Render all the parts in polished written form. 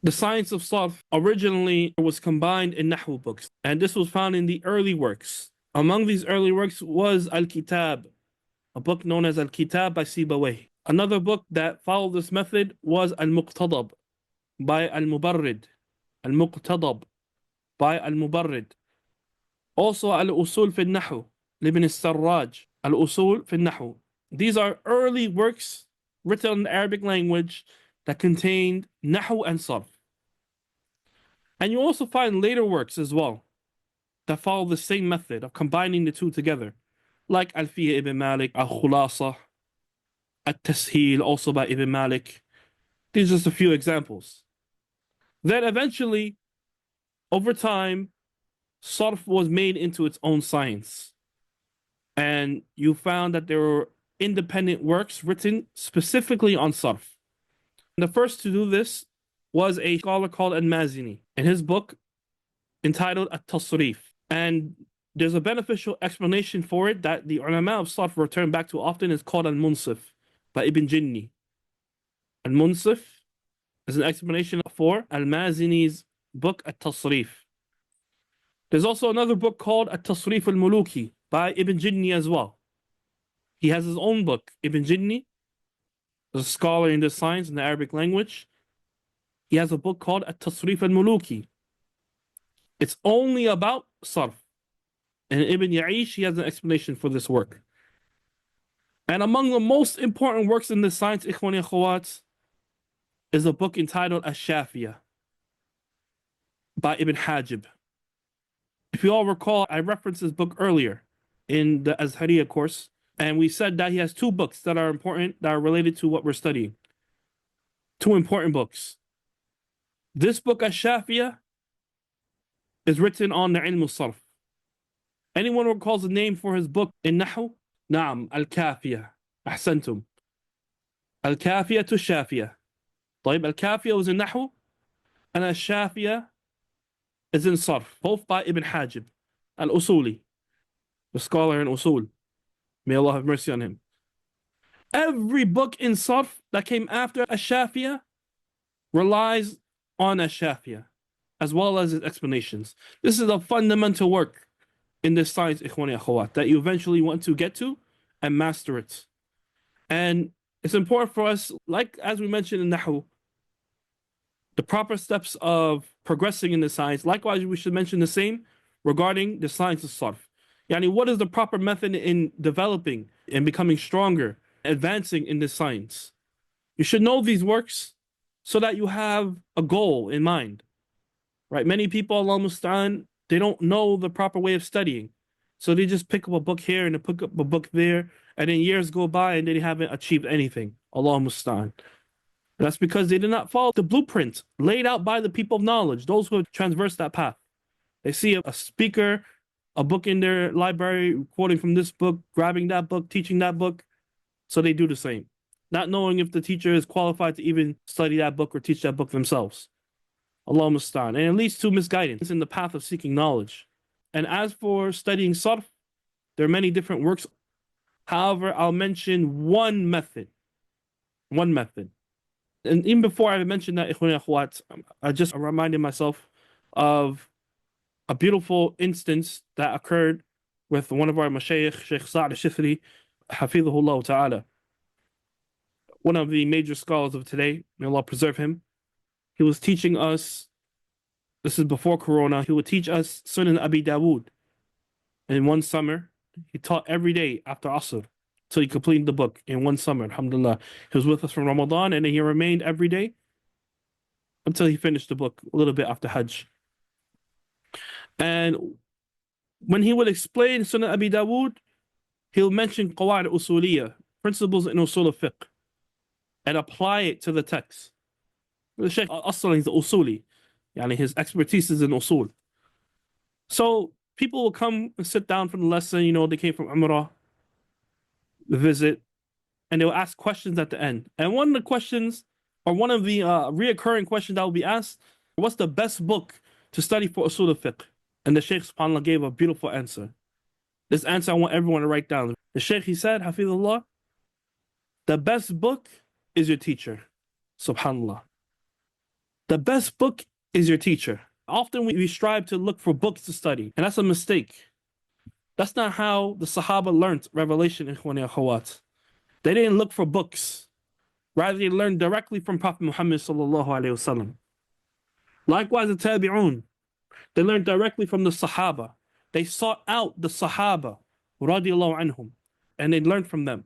The science of Sarf originally was combined in Nahwu books, and this was found in the early works. Among these early works was Al-Kitab, a book known as Al-Kitab by Sibawayh. Another book that followed this method was Al-Muqtadab by Al-Mubarrid. Al-Muqtadab by Al-Mubarrid. Also Al-Usul fi al-Nahw, Ibn al-Sarraj, Al-Usul fi al-Nahw. These are early works written in the Arabic language that contained Nahw and Sarf. And you also find later works as well that follow the same method of combining the two together, like Alfiya ibn Malik, Al-Khulasa, At-Tasheel, also by Ibn Malik. These are just a few examples. Then eventually, over time, Sarf was made into its own science. And you found that there were independent works written specifically on Sarf. The first to do this was a scholar called Al-Mazini in his book entitled At-Tasrif. And there's a beneficial explanation for it that the ulama of Sarf return back to often. Is called Al-Munsif by Ibn Jinni. Al-Munsif is an explanation for Al-Mazini's book At-Tasrif. There's also another book called At-Tasrif al-Muluki by Ibn Jinni as well. He has his own book. Ibn Jinni is a scholar in this science in the Arabic language. He has a book called At-Tasrif al-Muluki. It's only about Sarf. And Ibn Ya'ish, he has an explanation for this work. And among the most important works in this science, Ikhwani Akhawat, is a book entitled Ash-Shafiyah by Ibn Hajib. If you all recall, I referenced this book earlier in the Azhariya course, and we said that he has two books that are important, that are related to what we're studying. Two important books. This book, Ash-Shafiyah, is written on the Ilm al-Sarf. Anyone recalls the name for his book in Nahu? Naam, Al-Kafiyah. Ahsantum. Al-Kafiyah to Shafiyah. طيب, Al-Kafiyah was in Nahu, and Al-Shafiyah is in Sarf, both by Ibn Hajib, Al-Usuli, the scholar in Usul. May Allah have mercy on him. Every book in Sarf that came after Ash-Shafiyah relies on Ash-Shafiyah, as well as its explanations. This is a fundamental work in this science, Ikhwani Akhawat, that you eventually want to get to and master it. And it's important for us, like as we mentioned in Nahu, the proper steps of progressing in the science. Likewise, we should mention the same regarding the science of Sarf. Yani, what is the proper method in developing and becoming stronger, advancing in this science? You should know these works so that you have a goal in mind. Right? Many people, Allah Musta'an, they don't know the proper way of studying. So they just pick up a book here and they pick up a book there, and then years go by and they haven't achieved anything. Allah Musta'an. That's because they did not follow the blueprint laid out by the people of knowledge, those who have traversed that path. They see a speaker, a book in their library, quoting from this book, grabbing that book, teaching that book, so they do the same, not knowing if the teacher is qualified to even study that book or teach that book themselves. Allah Musta'an. And it leads to misguidance in the path of seeking knowledge. And as for studying Sarf, there are many different works. However, I'll mention one method. One method. And even before I mentioned that, Ikhwani Akhwat, I just reminded myself of a beautiful instance that occurred with one of our mashayikh, Sheikh Sa'd al-Shithri, Hafidhahullah Ta'ala. One of the major scholars of today, may Allah preserve him. He was teaching us, this is before Corona, he would teach us Sunan Abi Dawood. In one summer, he taught every day after Asr, till he completed the book in one summer, alhamdulillah. He was with us from Ramadan, and then he remained every day until he finished the book a little bit after Hajj. And when he would explain Sunan Abi Dawood, he'll mention Qawa'id Usuliyah, principles in Usul al-Fiqh, and apply it to the text. The Shaykh Al-Asali is the Usuli, yani his expertise is in Usul. So people will come and sit down for the lesson, you know, they came from Umrah, the visit, and they'll ask questions at the end. And one of the questions, or one of the reoccurring questions that will be asked, what's the best book to study for Usul al-Fiqh? And the Shaykh subhanAllah gave a beautiful answer. This answer I want everyone to write down. The Shaykh, he said, Hafidhullah, the best book is your teacher. Subhanallah. The best book is your teacher. Often we strive to look for books to study, and that's a mistake. That's not how the Sahaba learned revelation, ikhwani akhawat. They didn't look for books. Rather, they learned directly from Prophet Muhammad sallallahu alaihi wasallam. Likewise, the Tabi'un, they learned directly from the Sahaba. They sought out the Sahaba, radiallahu anhum, and they learned from them.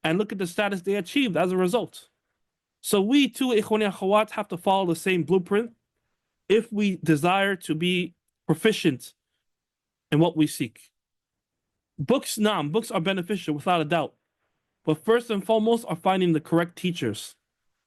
And look at the status they achieved as a result. So we too, ikhwani akhawat, have to follow the same blueprint if we desire to be proficient in what we seek. Books are beneficial without a doubt. But first and foremost are finding the correct teachers,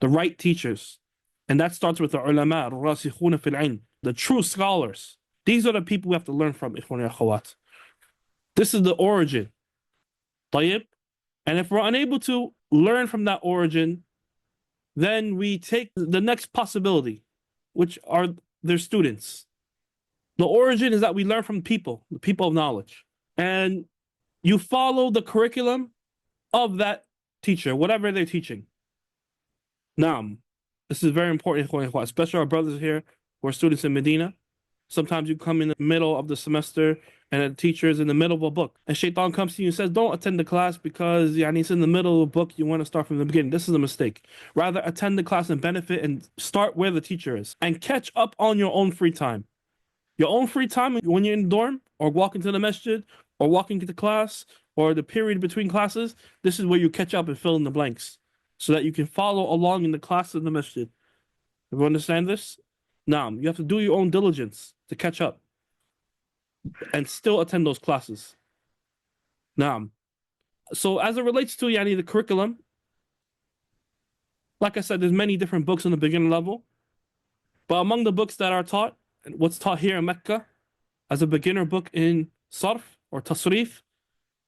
the right teachers. And that starts with the ulama, الراسخون في العلم, the true scholars. These are the people we have to learn from, ikhwani akhawat. This is the origin. طيب? And if we're unable to learn from that origin, then we take the next possibility, which are their students. The origin is that we learn from people, the people of knowledge. And you follow the curriculum of that teacher, whatever they're teaching. Naam, this is very important, especially our brothers here who are students in Medina. Sometimes you come in the middle of the semester and the teacher is in the middle of a book. And Shaitan comes to you and says, don't attend the class because it's in the middle of a book. You want to start from the beginning. This is a mistake. Rather, attend the class and benefit and start where the teacher is. And catch up on your own free time. Your own free time when you're in the dorm or walking to the masjid or walking to the class or the period between classes, this is where you catch up and fill in the blanks so that you can follow along in the class in the masjid. You understand this? Now, you have to do your own diligence to catch up and still attend those classes. Now, so as it relates to the curriculum, like I said, there's many different books on the beginner level. But among the books that are taught, and what's taught here in Mecca as a beginner book in Sarf or Tasrif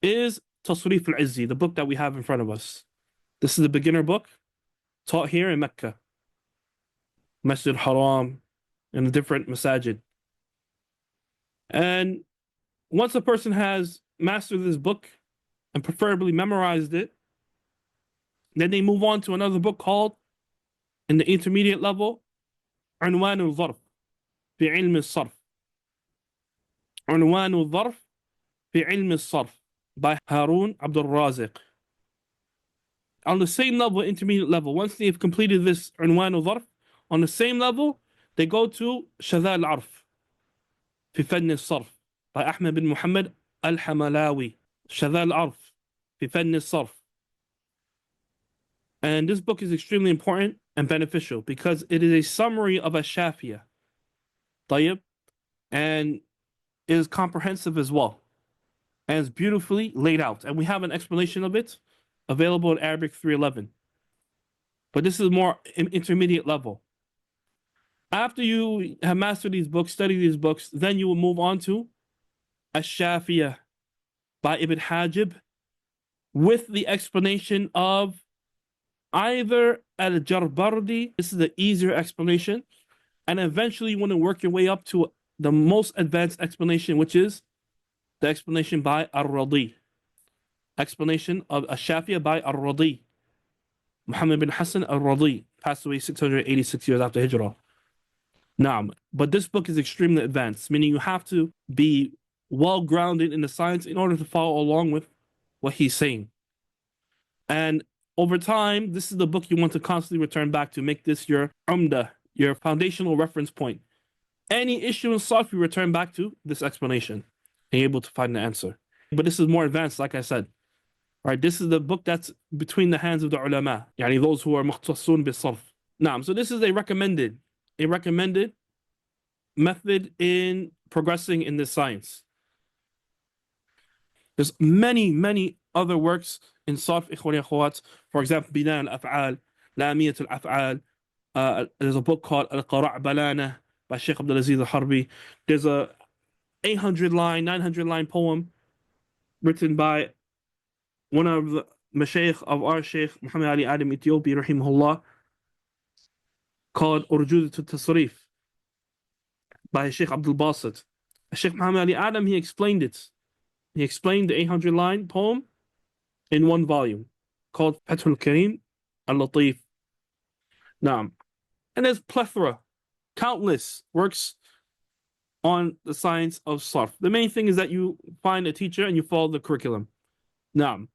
is Tasrif al-Izzi, the book that we have in front of us. This is the beginner book taught here in Mecca, Masjid Haram, and the different masajid. And once a person has mastered this book and preferably memorized it, then they move on to another book called, in the intermediate level, Unwan al-Zarf fi ilm al-Sarf. Unwan al-Zarf fi ilm al-Sarf by Harun Abdul Raziq. On the same level, intermediate level, once they've completed this Unwan al-Zarf, on the same level, they go to Shadha al-Arf fi Fann al-Sarf by Ahmed bin Muhammad al-Hamalawi. Shadha al-Arf fi Fann al-Sarf. And this book is extremely important and beneficial because it is a summary of Ash-Shafiyah. طيب? And it is comprehensive as well. And it's beautifully laid out. And we have an explanation of it available in Arabic 311. But this is more intermediate level. After you have mastered these books, studied these books, then you will move on to Ash-Shafiyah by Ibn Hajib with the explanation of either Al-Jarbardi, this is the easier explanation, and eventually you want to work your way up to the most advanced explanation, which is the explanation by Ar-Radi. Explanation of Ash-Shafiyah by Ar-Radi. Muhammad bin Hassan Ar-Radi passed away 686 years after Hijrah. Naam, but this book is extremely advanced, meaning you have to be well grounded in the science in order to follow along with what he's saying. And over time, this is the book you want to constantly return back to. Make this your umda, your foundational reference point. Any issue in Sarf, you return back to this explanation and you're able to find the answer. But this is more advanced, like I said. Right, this is the book that's between the hands of the ulama, those who are mukhtassun bis-sarf. Naam, so this is a recommended method in progressing in this science. There's many other works in Sarf, ikhwani akhwat. For example, Bina al-Af'al, Lamiyat al-Af'al. There's a book called Al-Qara' Balana by Sheikh Abdul-Aziz al-Harbi. There's a 900-line poem written by one of the Mashaykh of our Sheikh Muhammad Ali Adam Ethiopi, rahimahullah, called Urjud al-Tasrif by Sheikh Abdul Basit. Sheikh Muhammad Ali Adam, he explained it. He explained the 800-line poem in one volume called Fathul Kareem al-Latif. Naam. And there's plethora countless works on the science of Sarf. The main thing is that you find a teacher and you follow the curriculum. Now,